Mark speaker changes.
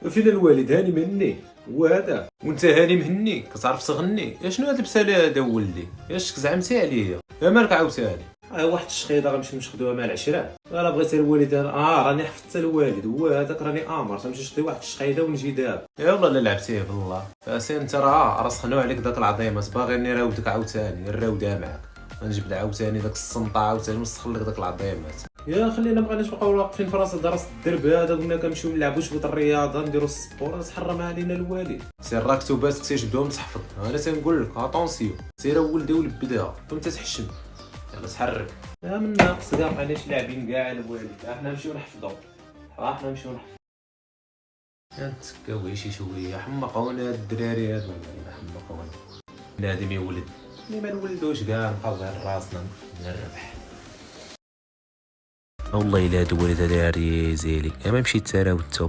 Speaker 1: فين الوالد هاني مني هو هذا، وانت هاني مهني كتعرف تغني؟ يا شنو هاد البسالة هذا ولدي؟ ياش زعمتي عليا؟ يا مالك عاوتاني؟ واحد الشخيضه غنمشي نشخدوها مع العشره. انا بغيت الوالد انا راني حفظت الوالد هو هذاك، راني امر تمشي نشخدي واحد الشخيضه ونجي دابا. يلا لا لعبتيه بالله سير انت، راه سخنوا عليك داك العظيمات، باغي نراودك عاوتاني نراودها معاك، غنجبد عاوتاني داك السنطه عاوتاني ونسخن لك داك العظيمات. يا خلينا مابغيناش نبقاو واقفين في راس درس الدرب هذا، قلنا كنمشيو نلعبوا شويه الرياضه نديروا السبور، تحرم علينا الوالد. سير راك توبات تجبدهم تحفظ، انا تنقول لك اتونسيون سير ولدي ولبدها وانت تحشم. يلا تحرك يا من ناقص كاع، معليش لاعبين كاع الوالد، احنا نمشيو نحفظوا، احنا نمشيو نحفظوا. يا نتسكاو شي شويه، حمقونا هاد الدراري هادو والله حمقونا. بنادم يولد اللي ما نولدوش كاع نبقاو غير راسنا نربح. والله الا هاد الولد هذا ريزيلي ما مشيت تراودتو.